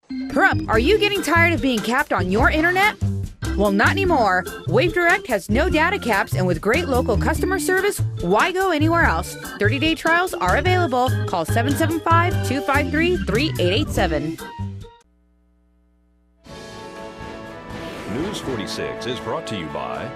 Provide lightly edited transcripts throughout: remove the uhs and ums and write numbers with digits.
Perup, are you getting tired of being capped on your internet? Well, not anymore. Wave Direct has no data caps, and with great local customer service, why go anywhere else? 30-day trials are available. Call 775-253-3887. News 46 is brought to you by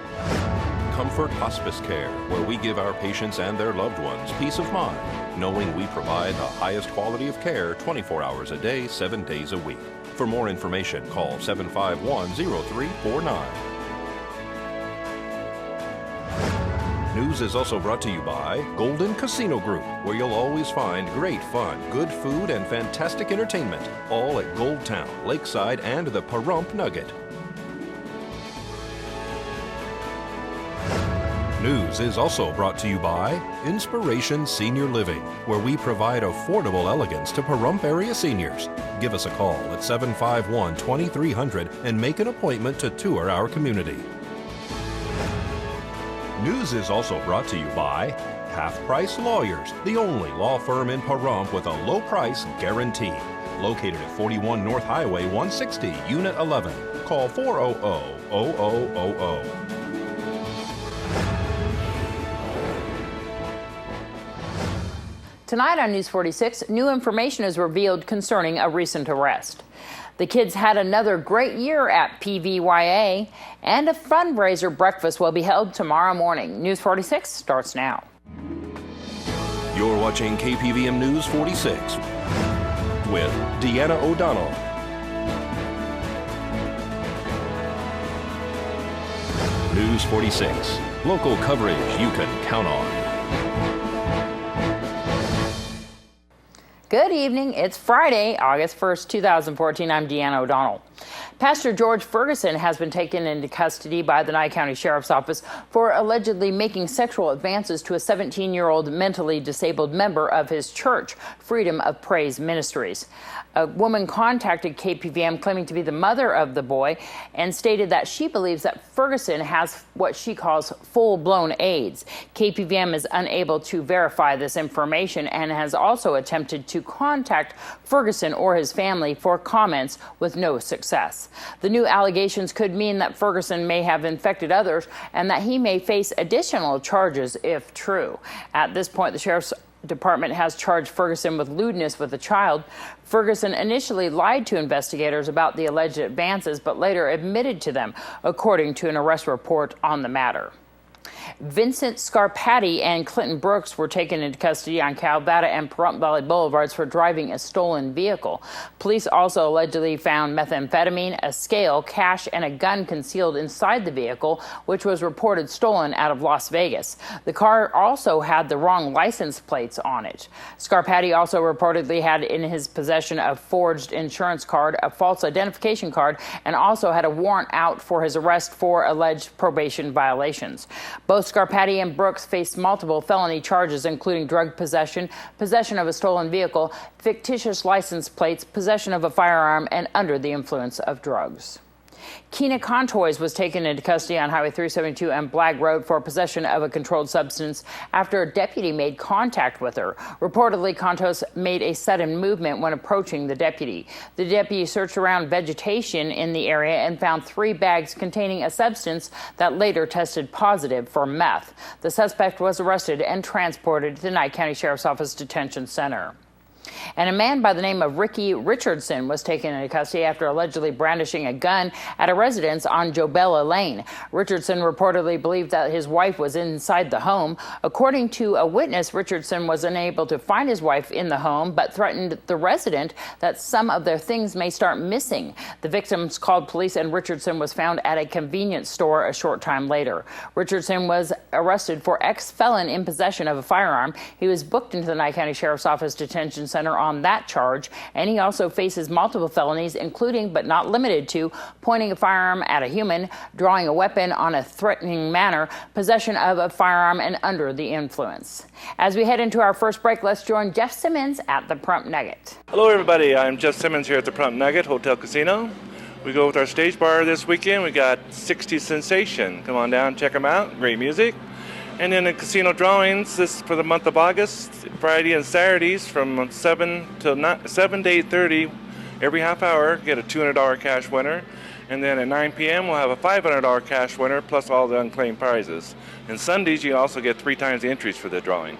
Comfort Hospice Care, where we give our patients and their loved ones peace of mind, knowing we provide the highest quality of care 24 hours a day, 7 days a week. For more information, call 751-0349. News is also brought to you by Golden Casino Group, where you'll always find great fun, good food, and fantastic entertainment, all at Gold Town, Lakeside, and the Pahrump Nugget. News is also brought to you by Inspiration Senior Living, where we provide affordable elegance to Pahrump area seniors. Give us a call at 751-2300 and make an appointment to tour our community. News is also brought to you by Half Price Lawyers, the only law firm in Pahrump with a low price guarantee. Located at 41 North Highway 160, Unit 11. Call 400-0000. Tonight on News 46, new information is revealed concerning a recent arrest. The kids had another great year at PVYA, and a fundraiser breakfast will be held tomorrow morning. News 46 starts now. You're watching KPVM News 46 with Deanna O'Donnell. News 46, local coverage you can count on. Good evening. It's Friday, August 1st, 2014. I'm Deanna O'Donnell. Pastor George Ferguson has been taken into custody by the Nye County Sheriff's Office for allegedly making sexual advances to a 17-year-old mentally disabled member of his church, Freedom of Praise Ministries. A woman contacted KPVM claiming to be the mother of the boy and stated that she believes that Ferguson has what she calls full-blown AIDS. KPVM is unable to verify this information and has also attempted to contact Ferguson or his family for comments with no success. The new allegations could mean that Ferguson may have infected others and that he may face additional charges if true. At this point, the Sheriff's Department has charged Ferguson with lewdness with a child. Ferguson initially lied to investigators about the alleged advances, but later admitted to them, according to an arrest report on the matter. Vincent Scarpati and Clinton Brooks were taken into custody on Calvada and Pahrump Valley Boulevards for driving a stolen vehicle. Police also allegedly found methamphetamine, a scale, cash, and a gun concealed inside the vehicle, which was reported stolen out of Las Vegas. The car also had the wrong license plates on it. Scarpati also reportedly had in his possession a forged insurance card, a false identification card, and also had a warrant out for his arrest for alleged probation violations. Both Scarpati and Brooks faced multiple felony charges, including drug possession, possession of a stolen vehicle, fictitious license plates, possession of a firearm, and under the influence of drugs. Keena Contoys was taken into custody on Highway 372 and Blagg Road for possession of a controlled substance after a deputy made contact with her. Reportedly, Contos made a sudden movement when approaching the deputy. The deputy searched around vegetation in the area and found 3 bags containing a substance that later tested positive for meth. The suspect was arrested and transported to the Nye County Sheriff's Office Detention Center. And a man by the name of Ricky Richardson was taken into custody after allegedly brandishing a gun at a residence on Jobella Lane. Richardson reportedly believed that his wife was inside the home. According to a witness, Richardson was unable to find his wife in the home, but threatened the resident that some of their things may start missing. The victims called police, and Richardson was found at a convenience store a short time later. Richardson was arrested for ex-felon in possession of a firearm. He was booked into the Nye County Sheriff's Office Detention Center on that charge, and he also faces multiple felonies, including but not limited to pointing a firearm at a human, drawing a weapon on a threatening manner, possession of a firearm, and under the influence. As we head into our first break, let's join Jeff Simmons at the Pahrump Nugget. Hello everybody, I'm Jeff Simmons here at the Pahrump Nugget Hotel Casino. We go with our stage bar this weekend. We got 60 Sensation. Come on down, check them out. Great music. And then the casino drawings this for the month of August, Friday and Saturdays from 7 to 8:30 Every half hour, get a $200 cash winner. And then at 9 p.m., we'll have a $500 cash winner plus all the unclaimed prizes. And Sundays, you also get 3 times the entries for the drawing.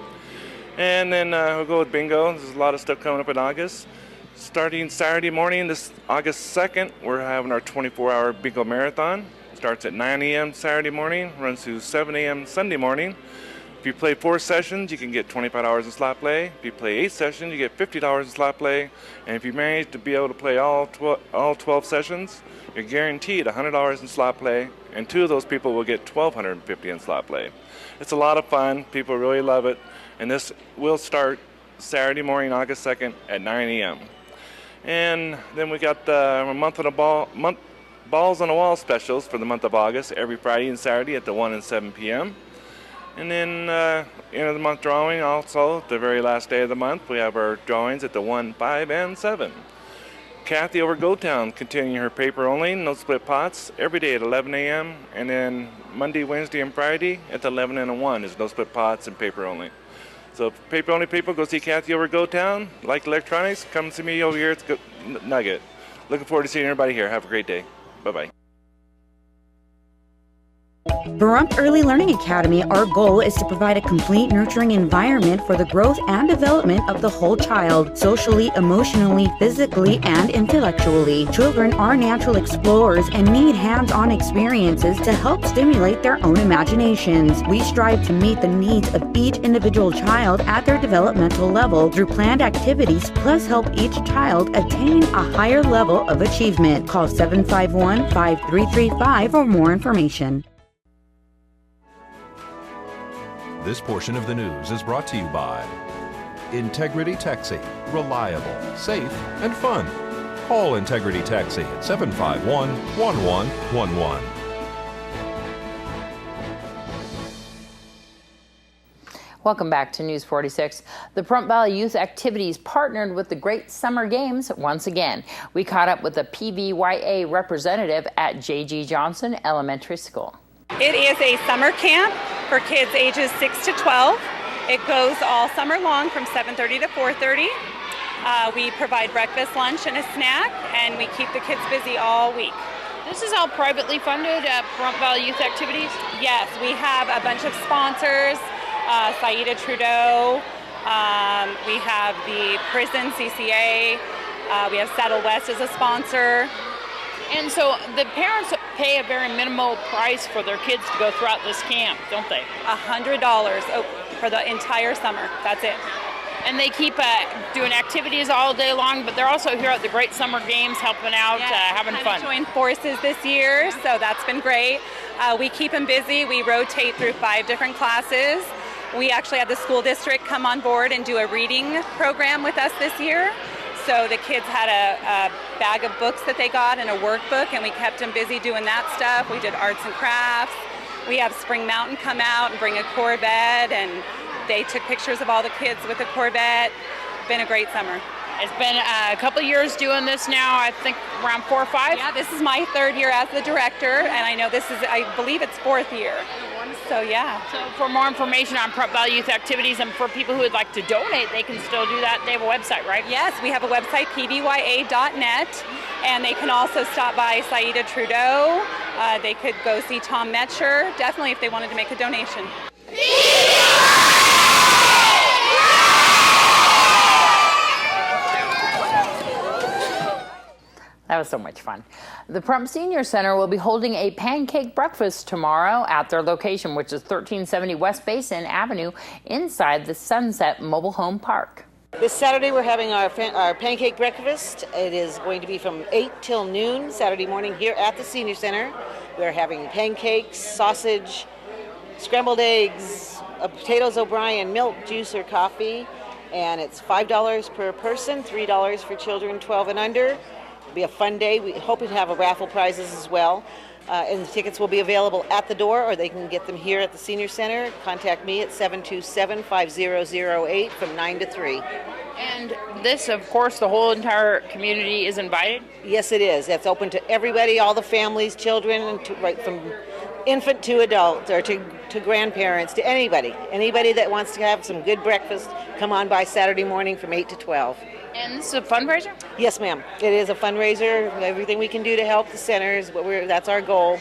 And then we'll go with bingo. There's a lot of stuff coming up in August. Starting Saturday morning, this August 2nd, we're having our 24-hour bingo marathon. Starts at 9 a.m. Saturday morning, runs to 7 a.m. Sunday morning. If you play 4 sessions, you can get $25 in slot play. If you play 8 sessions, you get $50 in slot play. And if you manage to be able to play all 12 sessions, you're guaranteed $100 in slot play. And 2 of those people will get $1,250 in slot play. It's a lot of fun. People really love it. And this will start Saturday morning, August 2nd at 9 a.m. And then we got the Balls on the Wall specials for the month of August, every Friday and Saturday at the 1 and 7 p.m. And then end of the month drawing also, the very last day of the month, we have our drawings at the 1, 5, and 7. Kathy over GoTown continuing her paper only, no split pots, every day at 11 a.m. And then Monday, Wednesday, and Friday at the 11 and 1 is no split pots and paper only. So paper only people, go see Kathy over GoTown. Like electronics, come see me over here at Nugget. Looking forward to seeing everybody here. Have a great day. Bye-bye. Pahrump Early Learning Academy, our goal is to provide a complete nurturing environment for the growth and development of the whole child, socially, emotionally, physically, and intellectually. Children are natural explorers and need hands-on experiences to help stimulate their own imaginations. We strive to meet the needs of each individual child at their developmental level through planned activities, plus help each child attain a higher level of achievement. Call 751-5335 for more information. This portion of the news is brought to you by Integrity Taxi. Reliable, safe, and fun. Call Integrity Taxi at 751-1111. Welcome back to News 46. The Pahrump Valley Youth Activities partnered with the Great Summer Games once again. We caught up with a PVYA representative at J.G. Johnson Elementary School. It is a summer camp for kids ages 6 to 12. It goes all summer long from 7:30 to 4:30. We provide breakfast, lunch, and a snack, and we keep the kids busy all week. This is all privately funded at Pahrump Valley Youth Activities? Yes, we have a bunch of sponsors, Saida Trudeau, we have the prison, CCA, we have Saddle West as a sponsor. And so the parents pay a very minimal price for their kids to go throughout this camp, don't they? $100 for the entire summer. That's it. And they keep doing activities all day long, but they're also here at the Great Summer Games helping out, having fun. We joined forces this year, so that's been great. We keep them busy. We rotate through 5 different classes. We actually had the school district come on board and do a reading program with us this year. So the kids had a bag of books that they got and a workbook, and we kept them busy doing that stuff. We did arts and crafts. We have Spring Mountain come out and bring a Corvette, and they took pictures of all the kids with the Corvette. Been a great summer. It's been a couple of years doing this now, I think around 4 or 5? Yeah, this is my 3rd year as the director, and I know this is, I believe it's 4th year. So yeah. So for more information on Pahrump Valley Youth Activities and for people who would like to donate, they can still do that. They have a website, right? Yes, we have a website, pvya.net, and they can also stop by Saida Trudeau. They could go see Tom Metcher, definitely if they wanted to make a donation. That was so much fun. The Pahrump Senior Center will be holding a pancake breakfast tomorrow at their location, which is 1370 West Basin Avenue, inside the Sunset Mobile Home Park. This Saturday we're having our pancake breakfast. It is going to be from 8 till noon Saturday morning here at the Senior Center. We're having pancakes, sausage, scrambled eggs, potatoes O'Brien, milk, juice, or coffee. And it's $5 per person, $3 for children 12 and under. It'll be a fun day. We hope to have raffle prizes as well. And the tickets will be available at the door, or they can get them here at the Senior Center. Contact me at 727-5008 from 9 to 3. And this, of course, the whole entire community is invited? Yes, it is. It's open to everybody, all the families, children, and right from infant to adult, or to grandparents, to anybody. Anybody that wants to have some good breakfast, come on by Saturday morning from 8 to 12. And this is a fundraiser? Yes, ma'am. It is a fundraiser. Everything we can do to help the center is that's our goal.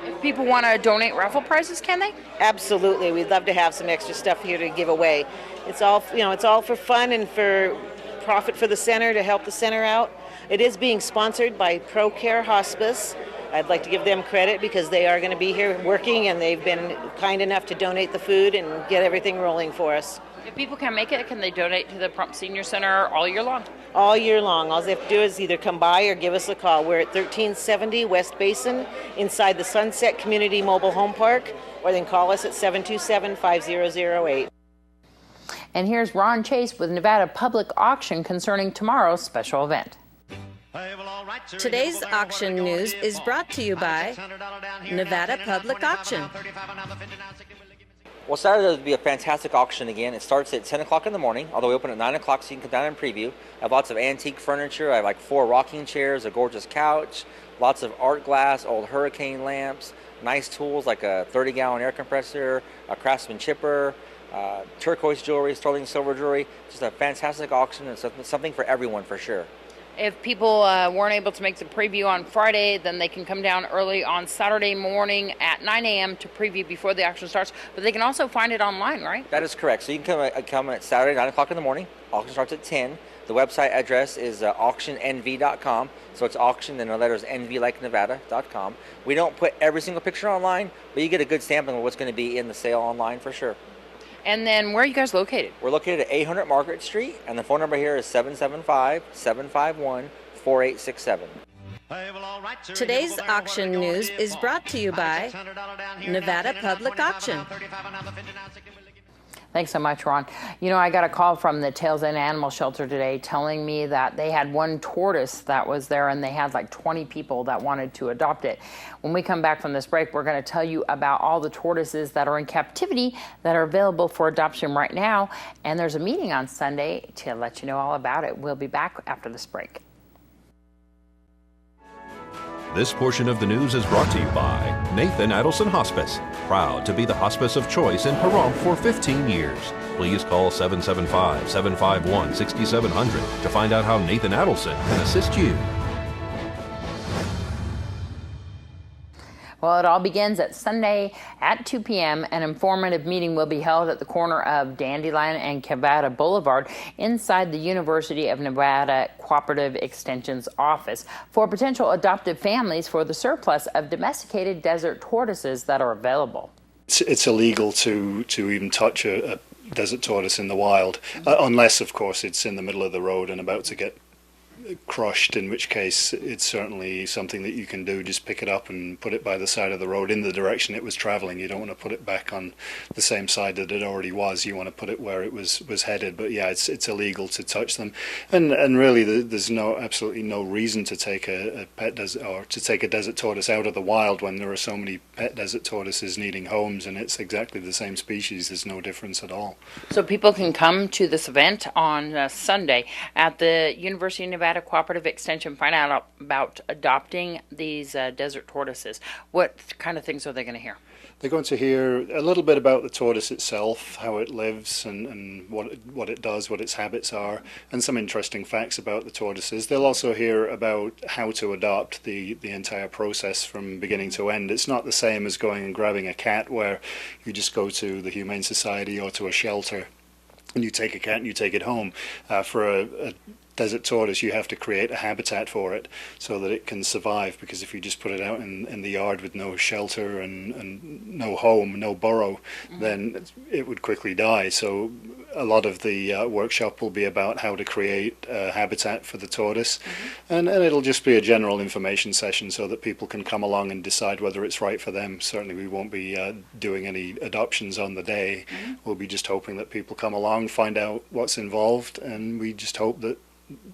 If people want to donate raffle prizes, can they? Absolutely. We'd love to have some extra stuff here to give away. It's all, it's all for fun and for profit for the center to help the center out. It is being sponsored by ProCare Hospice. I'd like to give them credit because they are going to be here working, and they've been kind enough to donate the food and get everything rolling for us. If people can't make it, can they donate to the Prump Senior Center all year long? All year long. All they have to do is either come by or give us a call. We're at 1370 West Basin inside the Sunset Community Mobile Home Park, or then call us at 727-5008. And here's Ron Chase with Nevada Public Auction concerning tomorrow's special event. Today's auction news is brought to you by Nevada Public Auction. Well, Saturday will be a fantastic auction again. It starts at 10 o'clock in the morning, although we open at 9 o'clock so you can come down and preview. I have lots of antique furniture. I have like 4 rocking chairs, a gorgeous couch, lots of art glass, old hurricane lamps, nice tools like a 30-gallon air compressor, a Craftsman chipper, turquoise jewelry, sterling silver jewelry. Just a fantastic auction and something for everyone for sure. If people weren't able to make the preview on Friday, then they can come down early on Saturday morning at 9 a.m. to preview before the auction starts. But they can also find it online, right? That is correct. So you can come at Saturday, 9 o'clock in the morning. Auction starts at 10. The website address is auctionnv.com. So it's auction and the letters NV like Nevada.com. We don't put every single picture online, but you get a good sampling of what's going to be in the sale online for sure. And then where are you guys located? We're located at 800 Margaret Street, and the phone number here is 775-751-4867. Today's auction news is brought to you by Nevada Public Auction. Thanks so much, Ron. You know, I got a call from the Tails End Animal Shelter today telling me that they had one tortoise that was there and they had like 20 people that wanted to adopt it. When we come back from this break, we're going to tell you about all the tortoises that are in captivity that are available for adoption right now. And there's a meeting on Sunday to let you know all about it. We'll be back after this break. This portion of the news is brought to you by Nathan Adelson Hospice, proud to be the hospice of choice in Pahrump for 15 years. Please call 775-751-6700 to find out how Nathan Adelson can assist you. Well, it all begins at Sunday at 2 p.m. An informative meeting will be held at the corner of Dandelion and Cavada Boulevard inside the University of Nevada Cooperative Extension's office for potential adoptive families for the surplus of domesticated desert tortoises that are available. It's illegal to even touch a desert tortoise in the wild, unless, of course, it's in the middle of the road and about to get crushed, in which case it's certainly something that you can do. Just pick it up and put it by the side of the road in the direction it was traveling. You don't want to put it back on the same side that it already was. You want to put it where it was headed. But yeah, it's illegal to touch them, and really there's absolutely no reason to take a pet desert or to take a desert tortoise out of the wild when there are so many pet desert tortoises needing homes, and it's exactly the same species. There's no difference at all. So people can come to this event on Sunday at the University of Nevada Cooperative Extension, find out about adopting these desert tortoises. What kind of things are they going to hear? They're going to hear a little bit about the tortoise itself, how it lives and what it does, what its habits are, and some interesting facts about the tortoises. They'll also hear about how to adopt the entire process from beginning to end. It's not the same as going and grabbing a cat where you just go to the Humane Society or to a shelter and you take a cat and you take it home. For a desert tortoise, you have to create a habitat for it so that it can survive, because if you just put it out in the yard with no shelter and no home, no burrow, then it would quickly die. So a lot of the workshop will be about how to create a habitat for the tortoise, and it'll just be a general information session so that people can come along and decide whether it's right for them. Certainly we won't be doing any adoptions on the day. We'll be just hoping that people come along, find out what's involved, and we just hope that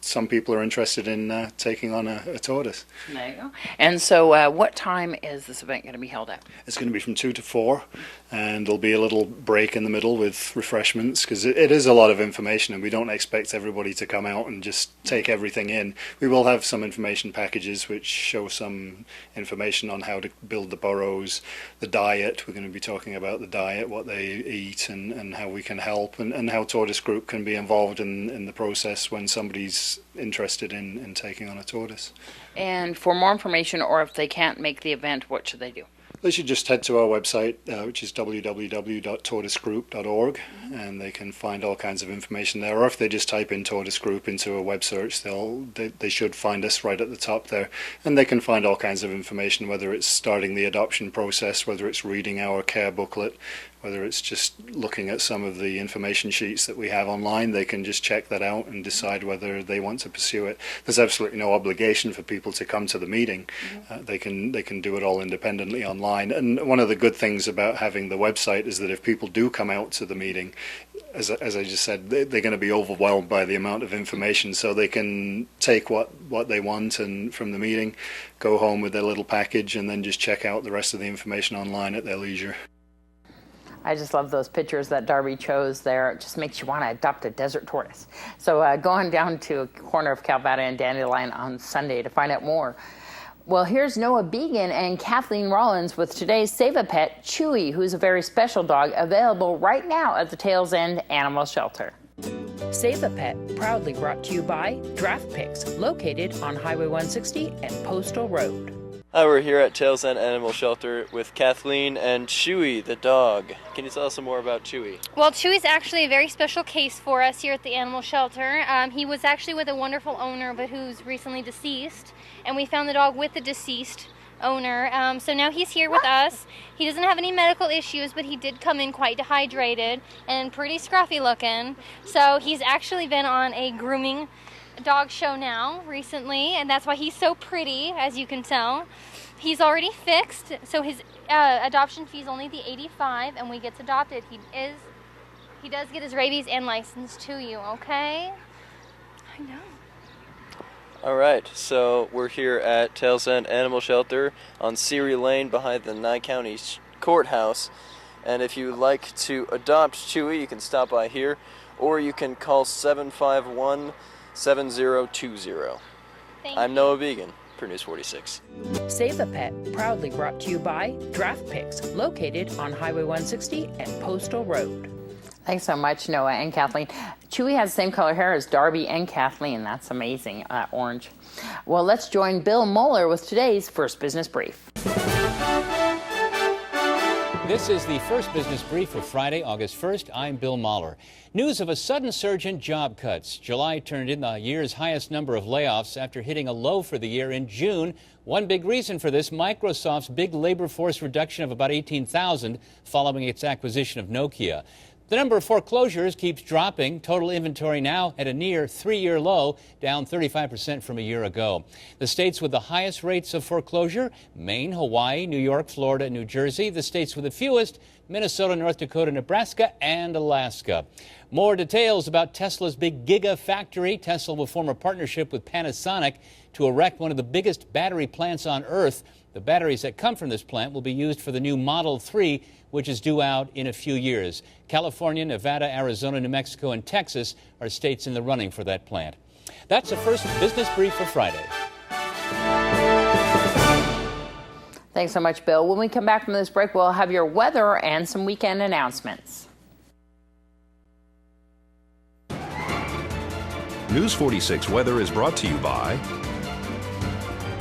some people are interested in taking on a tortoise. There you go. And so what time is this event going to be held at? It's going to be from 2 to 4, and there'll be a little break in the middle with refreshments, because it is a lot of information and we don't expect everybody to come out and just take everything in. We will have some information packages which show some information on how to build the burrows, the diet. We're going to be talking about the diet, what they eat, and how we can help, and how Tortoise Group can be involved in the process when somebody's interested in taking on a tortoise. And for more information, or if they can't make the event, what should they do? They should just head to our website, which is www.tortoisegroup.org, and they can find all kinds of information there. Or if they just type in Tortoise Group into a web search, they should find us right at the top there. And they can find all kinds of information, whether it's starting the adoption process, whether it's reading our care booklet, whether it's just looking at some of the information sheets that we have online. They can just check that out and decide whether they want to pursue it. There's absolutely no obligation for people to come to the meeting. They can do it all independently online. And one of the good things about having the website is that if people do come out to the meeting, as I just said, they're going to be overwhelmed by the amount of information, so they can take what they want and from the meeting, go home with their little package, and then just check out the rest of the information online at their leisure. I just love those pictures that Darby chose there. It just makes you want to adopt a desert tortoise. So going down to a corner of Calvada and Dandelion on Sunday to find out more. Well, here's Noah Began and Kathleen Rollins with today's Save a Pet, Chewy, who's a very special dog available right now at the Tails End Animal Shelter. Save a Pet, proudly brought to you by Draft Picks, located on Highway 160 and Postal Road. Hi, we're here at Tails End Animal Shelter with Kathleen and Chewy, the dog. Can you tell us some more about Chewy? Well, Chewy's actually a very special case for us here at the animal shelter. He was actually with a wonderful owner, but who's recently deceased, and we found the dog with the deceased owner. So now he's here with us. He doesn't have any medical issues, but he did come in quite dehydrated and pretty scruffy looking. So he's actually been on a grooming dog show now recently, and that's why he's so pretty, as you can tell. He's already fixed, so his adoption fee is only the $85, and when he gets adopted, he does get his rabies and license to you, okay? I know. All right, so we're here at Tails End Animal Shelter on Ceres Lane behind the Nye County Courthouse, and if you'd like to adopt Chewy, you can stop by here, or you can call 751-7020. I'm Noah Began for News 46. Save a Pet, proudly brought to you by Draft Picks, located on Highway 160 and Postal Road. Thanks so much, Noah and Kathleen. Chewy has the same color hair as Darby and Kathleen. That's amazing, orange. Well, let's join Bill Moeller with today's First Business Brief. This is the First Business Brief for Friday, August 1st. I'm Bill Mahler. News of a sudden surge in job cuts. July turned in the year's highest number of layoffs after hitting a low for the year in June. One big reason for this, Microsoft's big labor force reduction of about 18,000 following its acquisition of Nokia. The number of foreclosures keeps dropping. Total inventory now at a near 3-year low, down 35% from a year ago. The states with the highest rates of foreclosure, Maine, Hawaii, New York, Florida, and New Jersey. The states with the fewest, Minnesota, North Dakota, Nebraska, and Alaska. More details about Tesla's big Gigafactory. Tesla will form a partnership with Panasonic to erect one of the biggest battery plants on Earth. The batteries that come from this plant will be used for the new Model 3, which is due out in a few years. California, Nevada, Arizona, New Mexico, and Texas are states in the running for that plant. That's the First Business Brief for Friday. Thanks so much, Bill. When we come back from this break, we'll have your weather and some weekend announcements. News 46 weather is brought to you by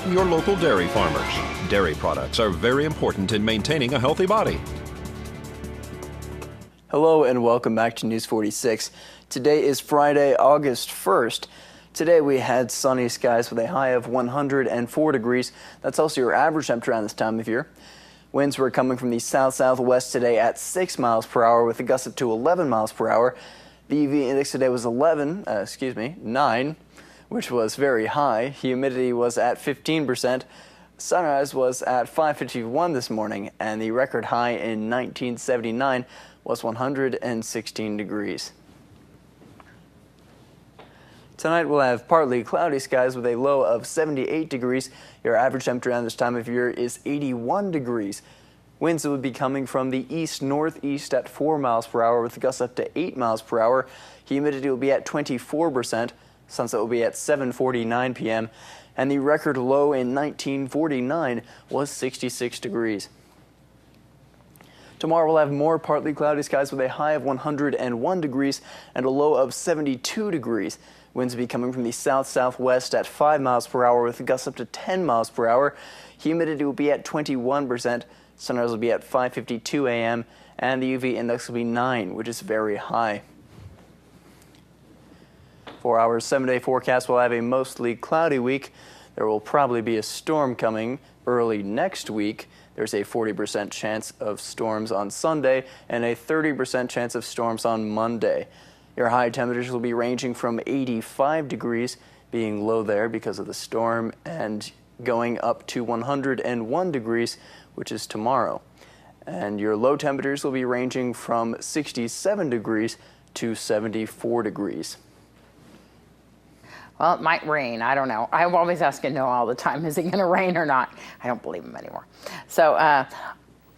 your local dairy farmers. Dairy products are very important in maintaining a healthy body. Hello and welcome back to News 46. Today is Friday, August 1st. Today we had sunny skies with a high of 104 degrees. That's also your average temperature around this time of year. Winds were coming from the south-southwest today at 6 miles per hour with a gust up to 11 miles per hour. The UV index today was 9, which was very high. Humidity was at 15%. Sunrise was at 5:51 this morning, and the record high in 1979 was 116 degrees. Tonight we'll have partly cloudy skies with a low of 78 degrees. Your average temperature around this time of year is 81 degrees. Winds will be coming from the east-northeast at 4 miles per hour with gusts up to 8 miles per hour. Humidity will be at 24%. Sunset will be at 7:49 p.m. And the record low in 1949 was 66 degrees. Tomorrow we'll have more partly cloudy skies with a high of 101 degrees and a low of 72 degrees. Winds will be coming from the south-southwest at 5 miles per hour with gusts up to 10 miles per hour. Humidity will be at 21%. Sunrise will be at 5:52 a.m. and the UV index will be 9, which is very high. For our 7-day forecast, we'll have a mostly cloudy week. There will probably be a storm coming early next week. There's a 40% chance of storms on Sunday and a 30% chance of storms on Monday. Your high temperatures will be ranging from 85 degrees, being low there because of the storm, and going up to 101 degrees, which is tomorrow. And your low temperatures will be ranging from 67 degrees to 74 degrees. Well, it might rain. I don't know. I'm always asking Noah all the time, is it going to rain or not? I don't believe him anymore. So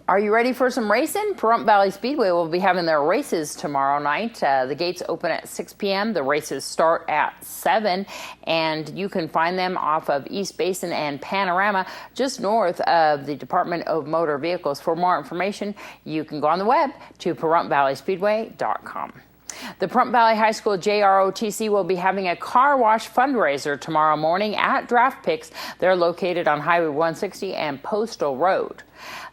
are you ready for some racing? Pahrump Valley Speedway will be having their races tomorrow night. The gates open at 6 p.m. The races start at 7, and you can find them off of East Basin and Panorama, just north of the Department of Motor Vehicles. For more information, you can go on the web to PaHrumpValleySpeedway.com. The Pahrump Valley High School JROTC will be having a car wash fundraiser tomorrow morning at Draft Picks. They're located on Highway 160 and Postal Road.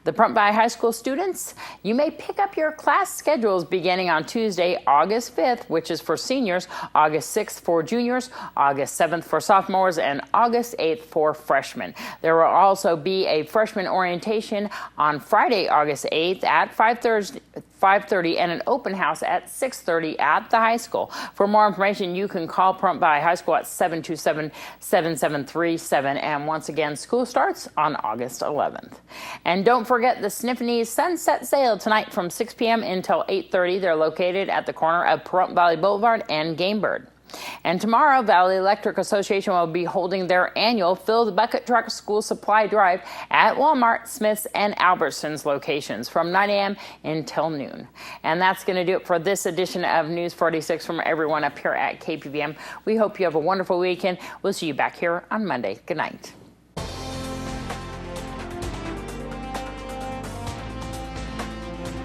The Pahrump Valley High School students, you may pick up your class schedules beginning on Tuesday, August 5th, which is for seniors, August 6th for juniors, August 7th for sophomores, and August 8th for freshmen. There will also be a freshman orientation on Friday, August 8th at 5:30 and an open house at 6:30 at the high school. For more information, you can call Pahrump Valley High School at 727-7737. And once again, school starts on August 11th. And don't forget the Sniffany's Sunset Sale tonight from 6 p.m. until 8:30. They're located at the corner of Pahrump Valley Boulevard and Gamebird. And tomorrow, Valley Electric Association will be holding their annual Fill the Bucket Truck School Supply Drive at Walmart, Smith's, and Albertsons locations from 9 a.m. until noon. And that's going to do it for this edition of News 46 from everyone up here at KPVM. We hope you have a wonderful weekend. We'll see you back here on Monday. Good night.